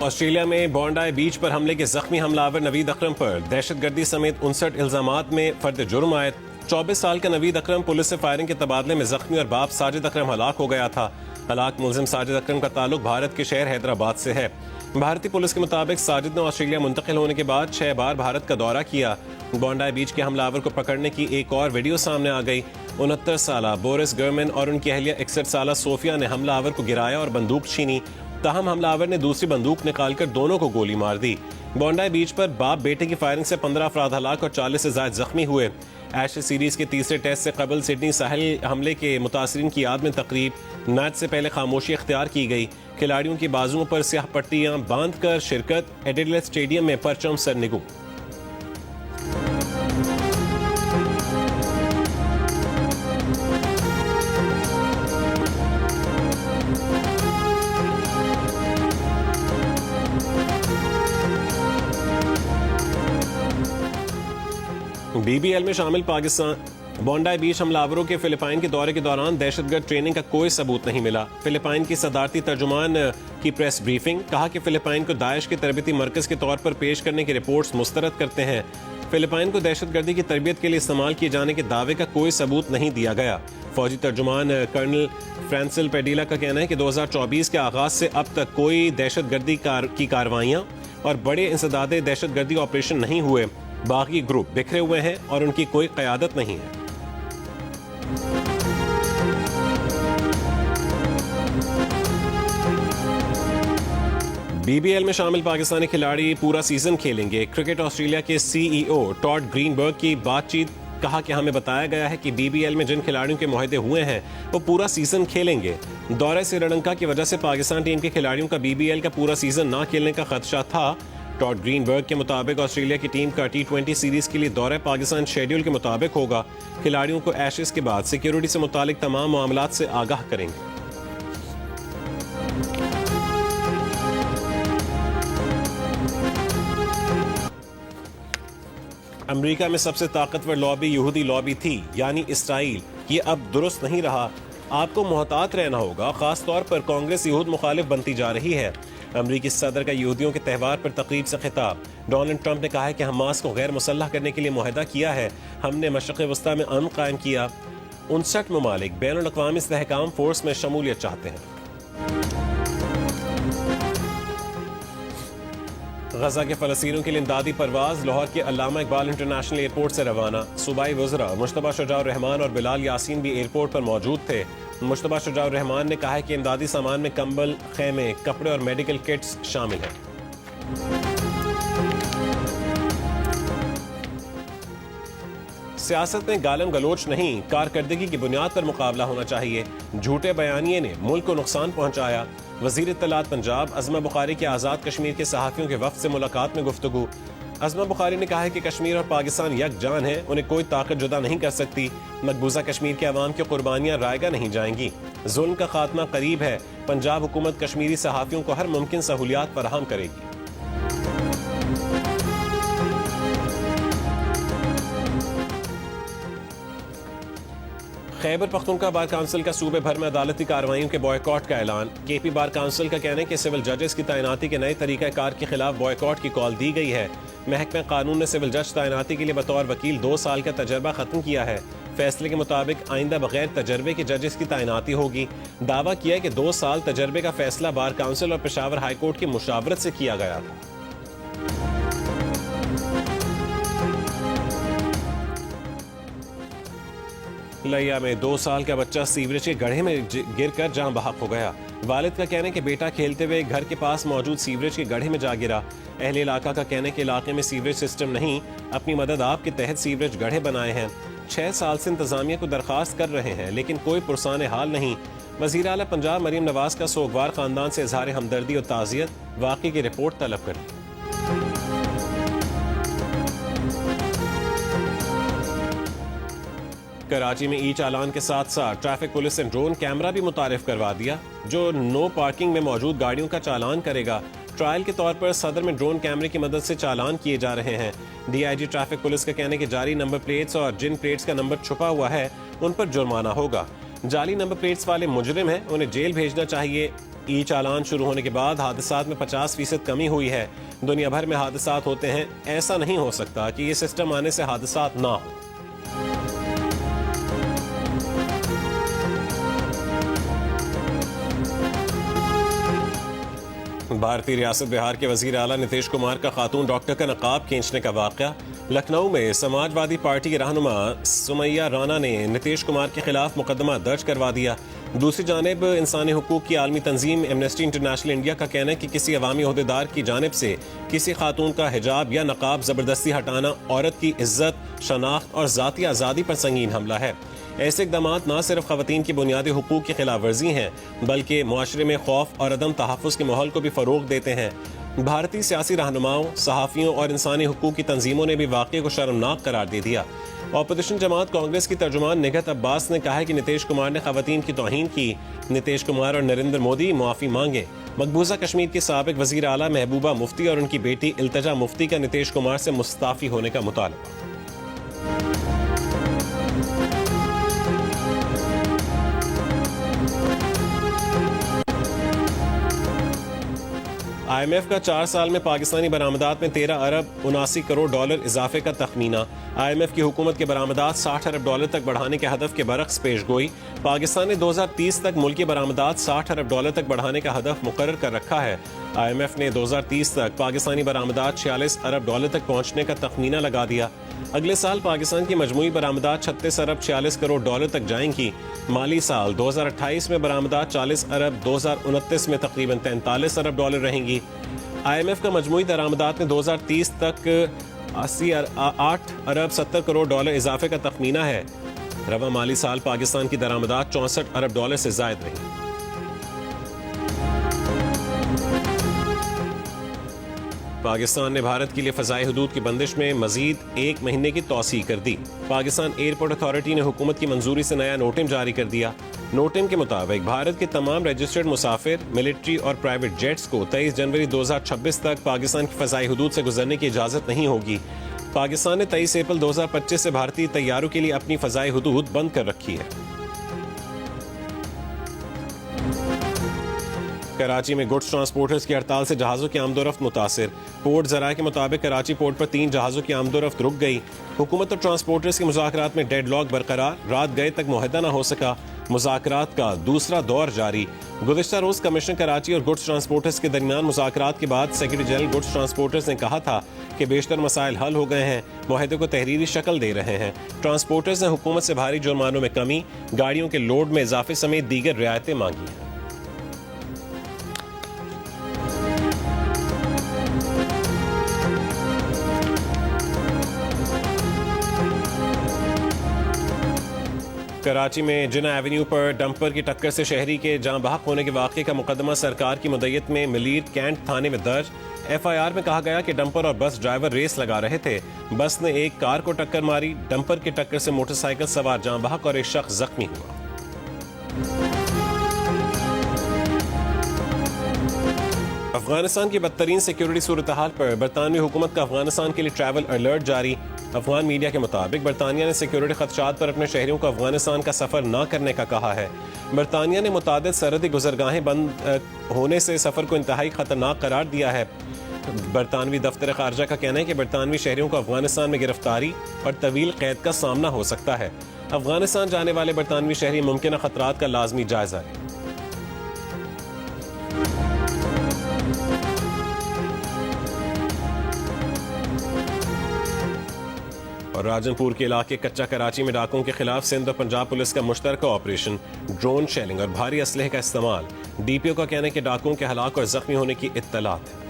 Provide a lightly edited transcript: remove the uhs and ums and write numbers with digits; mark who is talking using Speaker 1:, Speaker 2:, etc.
Speaker 1: Australia में बॉन्डाई बीच पर हमले के जख्मी हमलावर नवीद अकरम पर दहशतगर्दी समेत 59 इल्जामात में फर्द जुर्म आयद। 24 साल का नवीद अकरम पुलिस से फायरिंग के तबादले में जख्मी और बाप साजिद अकरम हलाक हो गया था। हलाक मुलजिम साजिद अकरम का ताल्लुक भारत के शहर हैदराबाद से है। भारतीय पुलिस के मुताबिक साजिद ने ऑस्ट्रेलिया मुंतकिल होने के बाद 6 बार भारत का दौरा किया। बॉन्डाई बीच के हमलावर को पकड़ने की एक और वीडियो सामने आ गई। 69 साला बोरिस गर्मन और उनकी अहलिया 61 साला सोफिया ने हमलावर को गिराया और बंदूक छीनी। ताहम हमलावर ने दूसरी बंदूक निकालकर दोनों को गोली मार दी। बॉन्डाई बीच पर बाप बेटे की फायरिंग से 15 अफराद हलाक और 40 से ज्यादा जख्मी हुए। एशेज सीरीज के तीसरे टेस्ट से कबल सिडनी साहिल हमले के मुतासरीन की याद में तकरीब। मैच से पहले खामोशी इख्तियार की गई। खिलाड़ियों की बाजुओं पर स्याह पट्टियां बांधकर शिरकत। एडिलेड स्टेडियम में परचम सरनिगू। BBL में शामिल पाकिस्तान। बॉन्डाई बीच हमलावरों के फिलिपाइन के दौरे के दौरान दहशतगर्द ट्रेनिंग का कोई सबूत नहीं मिला। फिलिपाइन की सदारती तर्जुमान की प्रेस ब्रीफिंग। कहा कि फिलिपाइन को दाइश के तरबियती मरकज के तौर पर पेश करने की रिपोर्ट्स मुस्तरद करते हैं। फिलिपाइन को दहशतगर्दी की तरबियत के लिए इस्तेमाल किए जाने के दावे का कोई सबूत नहीं दिया गया। फौजी तर्जुमान कर्नल फ्रांसिल पेडिला का कहना है कि 2024 के आगाज से अब तक कोई दहशतगर्दी की कार्रवाइयां और बड़े इंसदादे दहशतगर्दी ऑपरेशन नहीं हुए। बाकी ग्रुप बिखरे हुए हैं और उनकी कोई क़यादत नहीं है। BBL में शामिल पाकिस्तानी खिलाड़ी पूरा सीजन खेलेंगे। क्रिकेट ऑस्ट्रेलिया के CEO टॉड ग्रीनबर्ग की बातचीत। कहा कि हमें बताया गया है कि BBL में जिन खिलाड़ियों के मुआहदे हुए हैं वो पूरा सीजन खेलेंगे। दौरे श्रीलंका की वजह से पाकिस्तान टीम के खिलाड़ियों का BBL का पूरा सीजन ना खेलने का खदशा था। टॉड ग्रीनबर्ग के मुताबिक ऑस्ट्रेलिया की टीम का T20 सीरीज के लिए दौरा पाकिस्तान शेड्यूल के मुताबिक होगा। खिलाड़ियों को एशेज के बाद सिक्योरिटी से मुतालिक तमाम मामलात से आगाह करेंगे। अमेरिका में सबसे ताकतवर लॉबी यहूदी लॉबी थी, यानी इसराइल। ये अब दुरुस्त नहीं रहा। आपको मोहतात रहना होगा। खास तौर पर कांग्रेस यहूद मुखालिफ बनती जा रही है। अमरीकी सदर का यहूदियों के त्यौहार पर तकरीब से खिताब। डोनाल्ड ट्रंप ने कहा है कि हमास को गैर मुसल्लह करने के लिए मुआहदा किया है। हमने मशरिक़ वस्ता में अमन कायम किया। 59 ममालिक बैनुल अक़वामी इस्तेहकाम फोर्स में शमूलियत चाहते हैं। गजा के फ़लस्तीनियों के लिए इमदादी परवाज लाहौर के अल्लामा इकबाल इंटरनेशनल एयरपोर्ट से रवाना। सूबाई वज़रा मुश्तबा शुजाउर रहमान और बिलाल यासीन भी एयरपोर्ट पर मौजूद थे। मुश्तबा शुजाउर रहमान ने कहा है कि इमदादी सामान में कंबल, खेमे, कपड़े और मेडिकल किट्स शामिल हैं। सियासत में गालम गलोच नहीं, कारकर्दगी की बुनियाद पर मुकाबला होना चाहिए। झूठे बयानिए ने मुल्क को नुकसान पहुंचाया। वजीर इत्तलात पंजाब अज़मा बुखारी के आज़ाद कश्मीर के सहाफ़ियों के वफ़द से मुलाकात में गुफ्तगू। अज़मा बुखारी ने कहा है कि कश्मीर और पाकिस्तान यकजान है, उन्हें कोई ताकत जुदा नहीं कर सकती। मकबूजा कश्मीर के अवाम की कुर्बानियां रायगा नहीं जाएंगी। जुल्म का खात्मा करीब है। पंजाब हुकूमत कश्मीरी सहाफ़ियों को हर मुमकिन सहूलियात फराहम करेगी। खैबर पख्तूनख्वा बार काउंसिल का सूबे भर में अदालती कार्रवाइयों के बॉयकॉट का ऐलान। KP बार काउंसिल का कहना है कि सिविल जजेस की तैनाती के नए तरीक़ाकार के खिलाफ बॉयकॉट की कॉल दी गई है। महकमा कानून ने सिविल जज तैनाती के लिए बतौर वकील 2 साल का तजर्बा खत्म किया है। फैसले के मुताबिक आइंदा बगैर तजर्बे के जजेस की तैनाती होगी। दावा किया है कि 2 साल तजर्बे का फैसला बार काउंसिल और पेशावर हाई कोर्ट की मुशावरत से किया गया था। लिया में 2 साल का बच्चा सीवरेज के गड्ढे में गिरकर जान बहक हो गया। वालिद का कहना है कि बेटा खेलते हुए घर के पास मौजूद सीवरेज के गड्ढे में जा गिरा। अहले इलाका का कहना है कि इलाके में सीवरेज सिस्टम नहीं, अपनी मदद आप के तहत सीवरेज गड्ढे बनाए हैं। 6 साल से इंतजामिया को दरखास्त कर रहे हैं लेकिन कोई पुरसान हाल नहीं। वज़ीर आला पंजाब मरीम नवाज का सोगवार खानदान से इजहार हमदर्दी और ताज़ियत। वाक़ई की रिपोर्ट तलब कर ली। कराची में ई चालान के साथ साथ ट्रैफिक पुलिस ने ड्रोन कैमरा भी मुतारिफ करवा दिया जो नो पार्किंग में मौजूद गाड़ियों का चालान करेगा। ट्रायल के तौर पर सदर में ड्रोन कैमरे की मदद से चालान किए जा रहे हैं। DIG ट्रैफिक पुलिस का कहने के जारी नंबर प्लेट्स और जिन प्लेट्स का नंबर छुपा हुआ है उन पर जुर्माना होगा। जाली नंबर प्लेट्स वाले मुजरिम हैं, उन्हें जेल भेजना चाहिए। ई चालान शुरू होने के बाद हादसात में 50% कमी हुई है। दुनिया भर में हादसात होते हैं, ऐसा नहीं हो सकता कि ये सिस्टम आने से हादसात ना हो। भारतीय रियासत बिहार के वजीर आला नीतीश कुमार का खातून डॉक्टर का नकाब खींचने का वाकया। लखनऊ में समाजवादी पार्टी की रहनुमा सुमैया राना ने नीतीश कुमार के खिलाफ मुकदमा दर्ज करवा दिया। दूसरी जानिब इंसानी हुकूक की आलमी तंजीम एमनेस्टी इंटरनेशनल इंडिया का कहना है कि किसी अवामी ओहदेदार की जानिब से किसी खातून का हिजाब या नकाब जबरदस्ती हटाना औरत की इज्जत, शनाख्त और जाती आज़ादी पर संगीन हमला है। ऐसे इकदाम न सिर्फ खवातीन की बुनियादी हुकूक की खिलाफ वर्जी हैं, बल्कि मुआशरे में खौफ और अदम तहफ़्फ़ुज़ के माहौल को भी फ़रोग़ देते हैं। भारतीय सियासी रहनुमाओं, सहाफ़ियों और इंसानी हुकूक की तंजीमों ने भी वाक़े को शर्मनाक करार दे दिया। अपोजिशन जमात कांग्रेस की तर्जुमान निगहत अब्बास ने कहा है कि नीतीश कुमार ने खवातीन की तौहीन की। नीतीश कुमार और नरेंद्र मोदी मुआफ़ी मांगे। मकबूजा कश्मीर की साबिक वज़ीर आला महबूबा मुफ्ती और उनकी बेटी इल्तिजा मुफ्ती का नीतीश कुमार से मुस्ताफ़ी होने का मुतालबा। IMF का 4 साल में पाकिस्तानी बरामदात में 13 अरब 79 करोड़ डॉलर इजाफे का तखमीना। IMF की हुकूमत के बरामदात 60 अरब डॉलर तक बढ़ाने के हदफ के बरक्स पेश गोई। पाकिस्तान ने 2030 तक मुल्की बरामदात 60 अरब डॉलर तक बढ़ाने का हदफ मुकर्रर कर रखा है। IMF ने 2030 तक पाकिस्तानी बरामदात 46 अरब डॉलर तक पहुंचने का तखमीना लगा दिया। अगले साल पाकिस्तान की मजमूई बरामदात 36 अरब 46 करोड़ डॉलर तक जाएंगी। माली साल 2028 में बरामदात 40 अरब, 2029 में तकरीबन 43 अरब डॉलर रहेंगी। IMF का मजमूई दरामदात में 2030 तक 8 अरब 70 करोड़ डॉलर इजाफे का तखमीना है। रवा माली साल पाकिस्तान की दरामदात 64 अरब डॉलर से जायद रही। पाकिस्तान ने भारत के लिए फ़ज़ाई हदूद की बंदिश में मजीद 1 महीने की तौसीह कर दी। पाकिस्तान एयरपोर्ट अथॉरिटी ने हुकूमत की मंजूरी से नया नोटिम जारी कर दिया। नोटिम के मुताबिक भारत के तमाम रजिस्टर्ड मुसाफिर, मिलिट्री और प्राइवेट जेट्स को 23 जनवरी 2026 तक पाकिस्तान की फ़ज़ाई हदूद से गुजरने की इजाज़त नहीं होगी। पाकिस्तान ने 23 अप्रैल 2025 से भारतीय तैयारों के लिए अपनी फ़ज़ाई हदूद बंद कर रखी है। कराची में गुड्स ट्रांसपोर्टर्स की हड़ताल से जहाज़ों की आमदोरफ्त मुतासिर। पोर्ट ज़राए के मुताबिक कराची पोर्ट पर 3 जहाज़ों की आमदोरफ्त रुक गई। हुकूमत और ट्रांसपोर्टर्स के मुज़ाकरात में डेडलॉक बरकरार, रात गए तक मुआहदा न हो सका। मुज़ाकरात का दूसरा दौर जारी। गुज़िश्ता रोज़ कमिश्नर कराची और गुड्स ट्रांसपोर्टर्स के दरमियान मुज़ाकरात के बाद सेक्रेटरी जनरल गुड्स ट्रांसपोर्टर्स ने कहा था कि बेशतर मसाइल हल हो गए हैं, मुआहदे को तहरीरी शक्ल दे रहे हैं। ट्रांसपोर्टर्स ने हुकूमत से भारी जुर्मानों में कमी, गाड़ियों के लोड में इजाफे समेत दीगर रियायतें मांगी हैं। कराची में जिना एवेन्यू पर डंपर की टक्कर से शहरी के जाँ बहक होने के वाक़े का मुकदमा सरकार की मुद्दत में मलीर कैंट थाने में दर्ज। FIR में कहा गया कि डंपर और बस ड्राइवर रेस लगा रहे थे। बस ने एक कार को टक्कर मारी। डंपर की टक्कर से मोटरसाइकिल सवार जाँ बहक और एक शख्स जख्मी हुआ। अफगानिस्तान की बदतरीन सिक्योरिटी सूरत हाल पर बरतानवी हुकूमत का अफगानिस्तान के लिए ट्रैवल अलर्ट जारी। अफगान मीडिया के मुताबिक बरतानिया ने सिक्योरिटी खदशात पर अपने शहरियों को अफगानिस्तान का सफ़र न करने का कहा है। बरतानिया ने मुतादिद सरहदी गुजरगाहें बंद होने से सफ़र को इंतहाई ख़तरनाक करार दिया है। बरतानवी दफ्तर खारजा का कहना है कि बरतानवी शहरियों को अफगानिस्तान में गिरफ्तारी और तवील कैद का सामना हो सकता है। अफगानिस्तान जाने वाले बरतानवी शहरी मुमकिन खतरात का लाजमी जायजा लें। और राजनपुर के इलाके कच्चा कराची में डाकुओं के खिलाफ सिंध और पंजाब पुलिस का मुश्तरका ऑपरेशन, ड्रोन शेलिंग और भारी असलहे का इस्तेमाल। DPO का कहना है कि डाकुओं के हलाक और जख्मी होने की इत्तलात है।